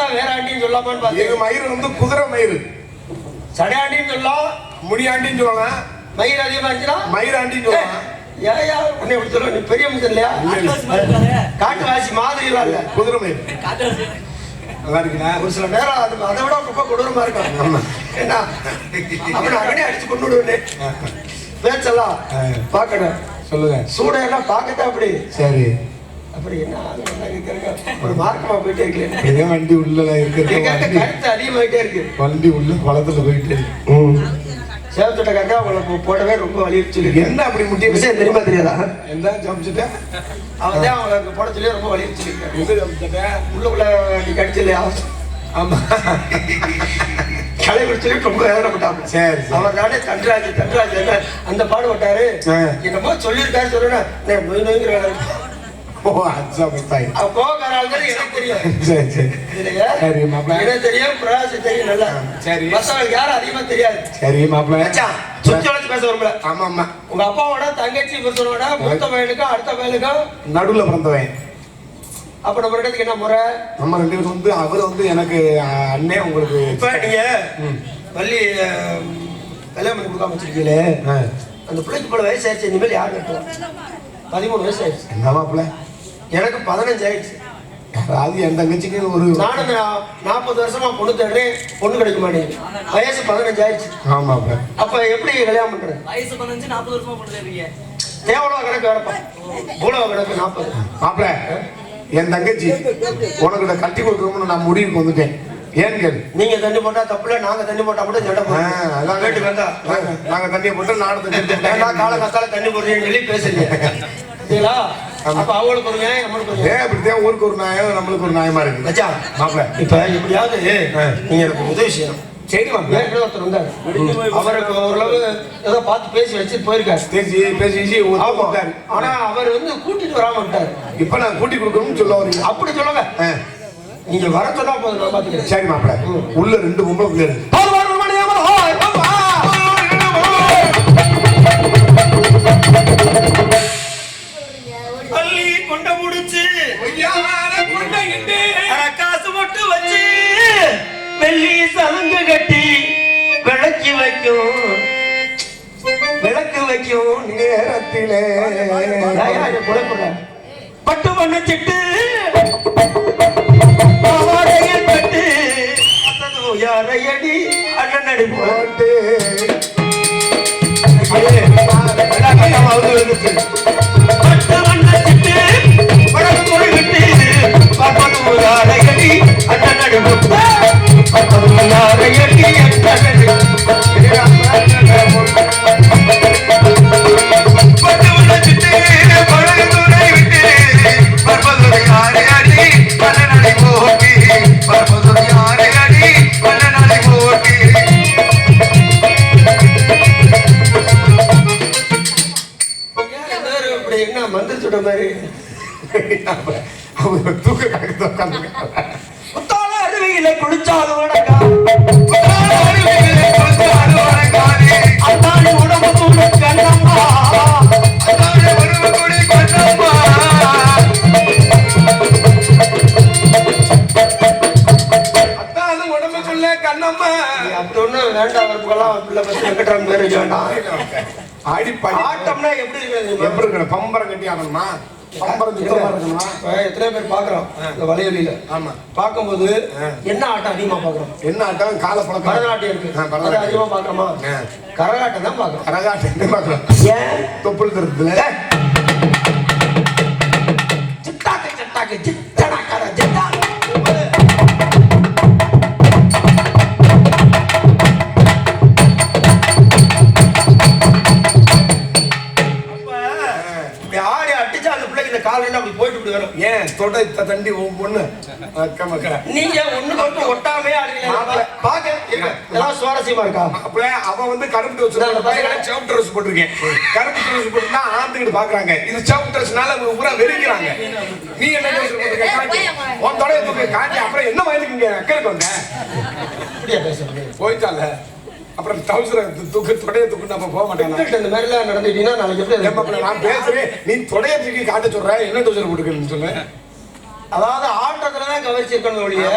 சொல்லலாம் வேற ஆண்டின்னு சொல்லலாமான்னு பாத்தீங்க. மயிறு வந்து குதிரை மயிறு. சடையாண்டின்னு சொல்லலாம், முடியாண்டின்னு சொல்லலாம். மயிர் அதிகமா இருந்துச்சுன்னா மயிராண்டின்னு சொல்லலாம். ஏயா உன்னை எப்படி சொல்ல, நீ பெரிய மனுஷன் இல்லையா? காட்டுவாசி மாதிரி எல்லாம் இல்ல, குதிரை மயிறு நல்லா இருக்குண்ணா. ஒரு சில நேரம் அது அதை விட ரொம்ப கொடூரமா இருக்கும். என்ன அவனை அகனே அடிச்சு கொண்டு விடுவேன். பேச்செல்லாம் பாக்கணும். சொல்லுங்க. சூடையெல்லாம் பார்க்கத்தான் அப்படி. சரி. அப்படி என்ன ஒரு மார்க்கமா போயிட்டே இருக்கு. இதே வண்டி உள்ள இருக்கிறது கருத்து அதிகமாயிட்டே இருக்கு. வண்டி உள்ள குளத்துல போயிட்டு இருக்கு. சேவத்தோட கக்கா அவங்களை போடவே ரொம்ப வலியுறுத்தி. என்ன அப்படி முட்டிய விஷயம் தெரியுமா தெரியாதா? என்ன சமைச்சிட்டேன் அவன் தான் அவங்களை போட சொல்லி ரொம்ப வலியுறுத்தி. உள்ளுக்குள்ள நீ கடிச்சு இல்லையா? ஆமா. களை குடிச்சு ரொம்ப வேதனைப்பட்டாங்க. சரி. அவர் நானே தன்ராஜ் அந்த பாடுபட்டாரு. என்னமோ சொல்லியிருக்காரு சொல்லணும். போகாரால் எனக்கு தெரியும். எனக்கு தெரியும், பிரகாஷ் தெரியும் நல்லா. சரி. மத்தவங்களுக்கு யாரும் அதிகமா தெரியாது. சரி மாப்பிள்ள. சுத்தி வளர்த்து பேச வரும்ல. ஆமா ஆமா. உங்க அப்பாவோட தங்கச்சி புருஷனோட மூத்த பையனுக்கும் அடுத்த பையனுக்கும் நடுவுல பிறந்தவன். அப்ப நம்ம ரெண்டுக்கு என்ன முறை? நம்ம ரெண்டு பேரும் வந்து அவர் வந்து எனக்கு அண்ணே. உங்களுக்கு இப்ப நீங்க பள்ளி கல்யாணம் பண்ணி கொடுக்காம வச்சிருக்கீங்களே, அந்த பிள்ளைக்கு பல வயசு ஆயிடுச்சு. இனிமேல் யார் கட்டுவோம்? 13 வயசு ஆயிடுச்சு. என்ன மாப்பிள்ள? எனக்கு 15 ஆயிடுச்சு. அது என் தங்கச்சிக்கு ஒரு நானும் 40 வருஷமா பொண்ணு தேடுறேன், பொண்ணு கிடைக்க மாட்டேங்குது. வயசு 15 ஆயிடுச்சு. ஆமா. அப்ப எப்படி கல்யாணம் பண்றது? வயசு 15 40 வருஷமா பொண்ணு தேடுறீங்க. தேவலோ கணக்கு வரப்பா, பூலோ கணக்கு 40. மாப்பிள்ள, என் தங்கச்சி உனக்கு கட்டி கொடுக்கணும்னு நான் முடிவுக்கு வந்துட்டேன். ஏன் கேளு. நீங்க தண்ணி போட்டா தப்புல, நாங்க தண்ணி போட்டா கூட சண்டை போடுறோம். அதான் வீட்டுக்கு வந்தா நாங்க தண்ணியை போட்டு நானும் தண்ணி கால கத்தால தண்ணி போடுறீங்கன்னு சொல்லி பேசுறீங்க. சரிங்களா? அப்ப அவங்களுக்கு ஒரு நியாயம், நம்மளுக்கு ஒரு நியாயம். அப்படித்தான் ஊருக்கு ஒரு நியாயம், நம்மளுக்கு ஒரு நியாயமா இருக்கு. மச்சான் மாப்பிள்ள, இப்ப எப்படியாவது நீங்க எனக்கு உதவி செய்யணும். சரி மாப்பிள்ள. ஒருத்தர் வந்தாரு, அவருக்கு ஓரளவு ஏதோ பார்த்து பேசி வச்சுட்டு போயிருக்காரு. பேசி ஆனா அவர் வந்து கூட்டிட்டு வராம விட்டாரு. இப்ப நான் கூட்டி கொடுக்கணும்னு சொல்ல வரீங்க? அப்படி சொல்லுங்க. நீங்க வர சொன்னா போதும், நான் பாத்துக்கிறேன். சரி மாப்பிள்ள. உள்ள 2 பொம்பளை பிள்ளை இருக்கு. பள்ளி கொண்ட முடிச்சு காசு மட்டும் வச்சு வெள்ளி சலங்கு கட்டி விளக்கு வைக்கும் நேரத்திலே பட்டு பண்ண சிட்டு கட்டு யாரையடி அண்ணன் அடி போட்டு மந்திரிச்சுட்ட மாதிரி தூக்க உட்காந்து அருவியில குளிச்சாலும் உடம்புக்குள்ள கண்ணம்மா அப்படி ஒண்ணு வேண்டாம். வேண்டாம். ஆட்டம்னா எப்படி இருக்கணும்? பம்பரம் கட்டி ஆடணுமா? எத்தனை பேர் பாக்குறோம் இந்த வலையொலியில. ஆமா. பார்க்கும்போது என்ன ஆட்டம் அதிகமா பாக்குறோம்? என்ன ஆட்டம்? கால பழக்கம். கரகாட்டம் இருக்கு, அதிகமா பாக்குறோமா? கரகாட்டம் தான் பாக்குறோம். கரகாட்டம் பாக்குறோம். ஏன்? தொப்புள் தருதுல சிட்டாக்கு சிட்டாக்கு சிட்டடாக்கட சிட்டா. அப்படி போயிட்டு இப்படி வரும். ஏன் தொட தண்டி பொண்ணு நீங்க ஒண்ணு மட்டும் ஒட்டாமே பாக்க சுவாரஸ்யமா இருக்கா? அப்ப அவன் வந்து கருப்பு ட்ரெஸ் சிவப்பு ட்ரெஸ் போட்டிருக்கேன். கருப்பு ட்ரெஸ் போட்டுனா ஆந்துக்கிட்டு பாக்குறாங்க. இது சிவப்பு ட்ரெஸ்னால பூரா வெறுக்கிறாங்க. நீ என்ன ட்ரெஸ் போட்டிருக்க? உன் தொடைய தூக்கி காட்டி அப்புறம் என்ன வயலுக்கு அக்கறைக்கு வந்த? இப்படியா பேசுறது? போயிட்டால அப்புறம் டவுசரை தூக்கு தொடைய தூக்கு நம்ம போக மாட்டேன். இந்த மாதிரி எல்லாம் நடந்துட்டீங்கன்னா நாளைக்கு எப்படி? நான் பேசுறேன், நீ தொடைய தூக்கி காட்ட சொல்ற. என்ன டவுசர் போட்டுக்கணும்னு சொல்லு. அதாவது ஆட்டத்துலதான் கவர்ச்சி இருக்கணும் ஒழிய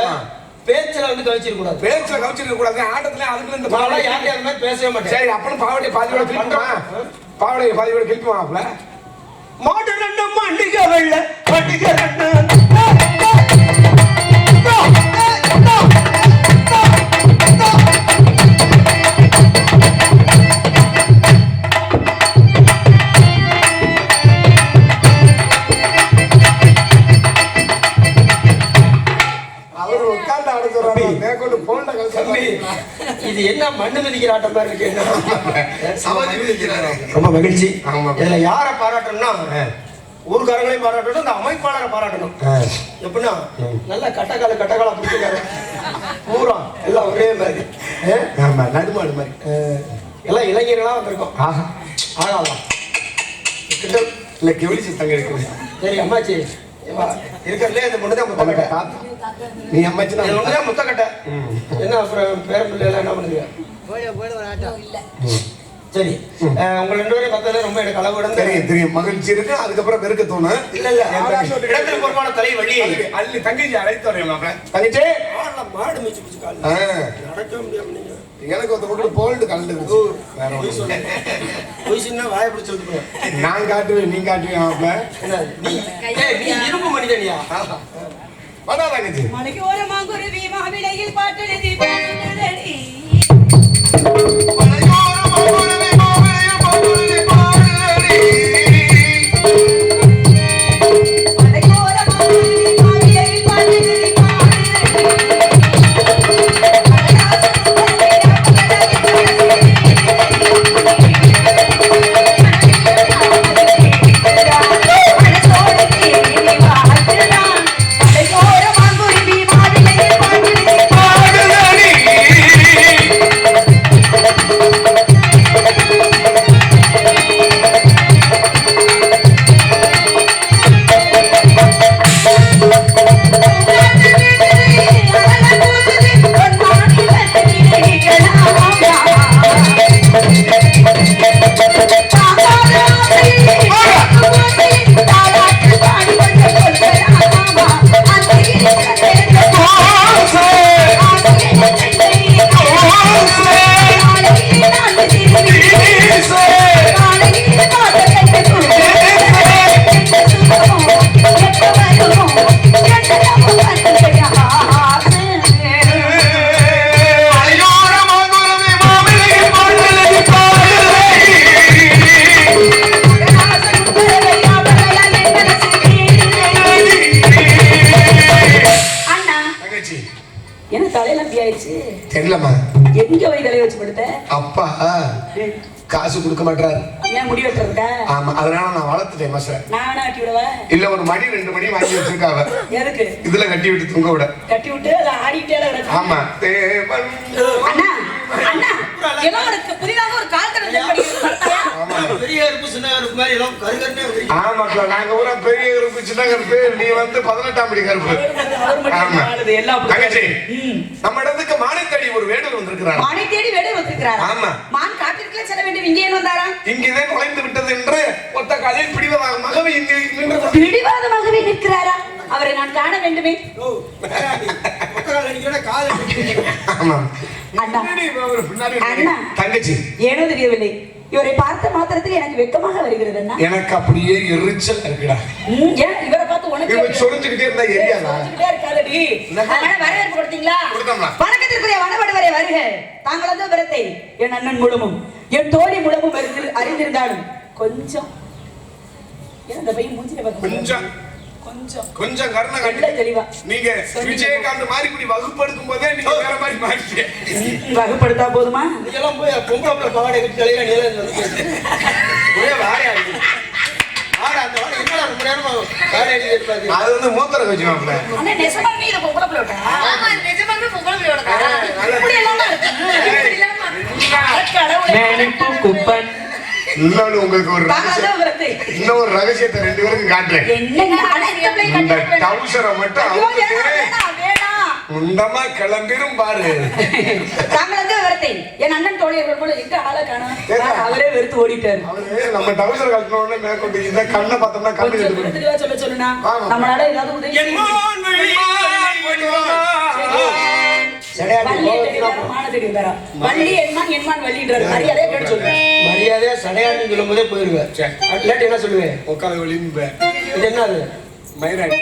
பேச்சுல வந்து கழிச்சிட கூடாது. பேச்சுல கவுச்சிருக்க கூடாது. ஆட்டத்துல அதுக்கு இந்த நான்லாம் யார்கிட்ட அந்த மாதிரி பேசவே மாட்டேன். சரி அப்பனும் பாவடைய பாதியோட கிளம்புவான். பாவடைய பாதியோட கிளம்புவான்ல. மாட்டு ரெண்டு மண்டிகை வெள்ள மண்டிகை ரெண்டு அவர் உட்கார்ந்து அடைஞ்சிடறாரு. மேற்கொண்டு போன்ல தம்பி, இது என்ன மண்ணு மிதிக்கிற ஆட்டம் மாதிரி இருக்கு. சமாதி மிதிக்கிறாரு. ரொம்ப மகிழ்ச்சி. ஆமா. இதுல யாரை பாராட்டணும்னா ஊர்காரங்களையும் பாராட்டணும், இந்த அமைப்பாளரை பாராட்டணும். எப்படின்னா நல்லா கட்டக்கால பிடிச்சிருக்காரு. பூரா எல்லாம் ஒரே மாதிரி. ஆமா நடுமாடு மாதிரி. எல்லாம் இளைஞர்களா வந்திருக்கோம். ஆனாலாம் இல்ல கெவிலி சித்தங்க இருக்குது. சரி அம்மாச்சி இருக்கிறதுலே இந்த பொண்ணுதான் முத்தக்கட்டை. நீ அம்மாச்சினா ஒண்ணுதான் முத்தக்கட்டை. என்ன அப்புறம் பேர பிள்ளை எல்லாம் என்ன பண்ணுங்க? சரி உங்க ரெண்டு பேரும் பார்த்ததுல ரொம்ப எனக்கு அளவுடன் தெரியும் மகிழ்ச்சி இருக்கு. அதுக்கப்புறம் வெறுக்க தோணும். இல்ல இடத்துக்கு பொறுப்பான தலை வள்ளி அள்ளி தங்கச்சி அழைத்து வரேன். தங்கச்சி மாடு மிச்சு பிடிச்சு கால நடக்கவே முடியாம நீங்க எனக்கு ஒரு மட்டும் போல்டு கலந்து போய் சின்ன வாயை பிடிச்சு விட்டு நான் காட்டுவேன் நீ காட்டுவேன். நீ இரும்பு மனிதனியா? வடா தங்கச்சி மலைக்கு ஒரு மாங்குருவி மாவிலையில் பாட்டெழுதி பாடுதடி. என்ன தலையில அப்படி ஆயிடுச்சு? தெரியலமா. எங்க போய் தலையை வச்சு படுத்த? அப்பா காசு கொடுக்க மாட்டாரு. ஏன் முடி வெட்டுறதுக்கா? ஆமா அதனால நான் வளர்த்துட்டேன் மாஸ்டர். நானா கட்டி விடவா? இல்ல ஒரு மணி 2 மணி வாங்கி வச்சிருக்காவ. எதுக்கு? இதுல கட்டி விட்டு தூங்க விட. கட்டி விட்டு அத ஆடிட்டே கிடக்கு. ஆமா. அண்ணா அண்ணா ஏதோ ஒரு புதிதாக ஒரு கால் தடத்தை படிக்கிறது. ஆமா பெரிய கருப்பு சின்ன கருப்பு மாதிரி எல்லாம் கருகருனே வந்து. ஆமா நாங்க ஊரா பெரிய கருப்பு சின்ன கருப்பு நீ வந்து 18ஆம் படி கருப்பு. ஆமா எல்லாம் தங்கச்சி நம்ம இடத்துக்கு மானை தேடி ஒரு வேடர் வந்திருக்கிறார். மானை தேடி வேடர் வந்திருக்கிறார். ஆமா. மான் காட்டிற்குள்ள செல்ல வேண்டும். இங்கே ஏன் வந்தாரா? இங்கேதான் நுழைந்து விட்டது என்று ஒத்த காலில் பிடிவாதமாகவே இங்கே நின்று பிடிவாதமாகவே நிற்கிறாரா? அவரை நான் காண வேண்டுமே. ஆமா அண்ணா அண்ணா தங்கச்சி ஏனோ தெரியவில்லை. இவரை பார்த்த மாத்திரத்தில் எனக்கு வெட்கமாக வருகிறது அண்ணா. எனக்கு அப்படியே எரிச்சல் இருக்குடா. ஏன் இவரை பார்த்து உனக்கு இவன் சொரிஞ்சுக்கிட்டே இருந்தா எரியாதா? இருக்காதடி. அதனால வரவேற்பு கொடுத்தீங்களா? வணக்கத்திற்குரிய வனவடுவரே வருக. தாங்கள் வந்து விரத்தை என் அண்ணன் மூலமும் என் தோழி மூலமும் அறிந்திருந்தாலும் கொஞ்சம் இந்த பையன் மூஞ்சில கொஞ்சம் கொஞ்சம் கொஞ்சம் கருணை காட்டி தெளிவா நீங்க விஜயகாந்த் மாதிரி இப்படி வகுப்படுத்தும் போதே நீங்க வேற மாதிரி மாறிட்டீங்க. வகுப்படுத்தா போதுமா? நீங்கெல்லாம் போய் பொம்பளை பாவாடை கட்டி தலையில நீல வந்து ஒரே வாடை அடிக்குது. வாடை அந்த வாடை என்னடா ரொம்ப நேரமா வாடை அடிக்குது பாரு. அது வந்து மூத்தர வச்சுவாப்ல. அண்ணா நெசமாவே இத பொம்பளை பிள்ளோடா. ஆமா நெஜமாவே பொம்பளை பிள்ளோடா. இப்படி எல்லாம் இப்படி எல்லாம் நெருப்பு குப்பன். இன்னொரு உங்களுக்கு ஒரு இன்னொரு ரகசியத்தை 2 பேருக்கும் காட்டுறேன். இந்த டவுசரை மட்டும் முண்டமா கிளம்பிரும் பாரு. என் அண்ணன் தோழியர்கள் போல எங்க ஆளை காணோம். அவரே வெறுத்து ஓடிட்டாரு. அவரு நம்ம டவுசர் கட்டின உடனே மேற்கொண்டு இந்த கண்ணை பார்த்தோம்னா கண்ணு கட்டு சொல்ல சொல்லுனா நம்மளால ஏதாவது உதவி சடையாண்டி வள்ளி கோவத்துல தேடி வேற, மான தேடி வேற. வள்ளி என்மான் என்மான் வள்ளின்றாரு. மரியாதையா கேட்டு சொல்லுவேன். மரியாதையா சடையாண்டின்னு சொல்லும் போதே போயிருவேன். சரி. இல்லாட்டி என்ன சொல்லுவேன்? உட்கார வழின்னு இது என்ன அது? மயிராண்டி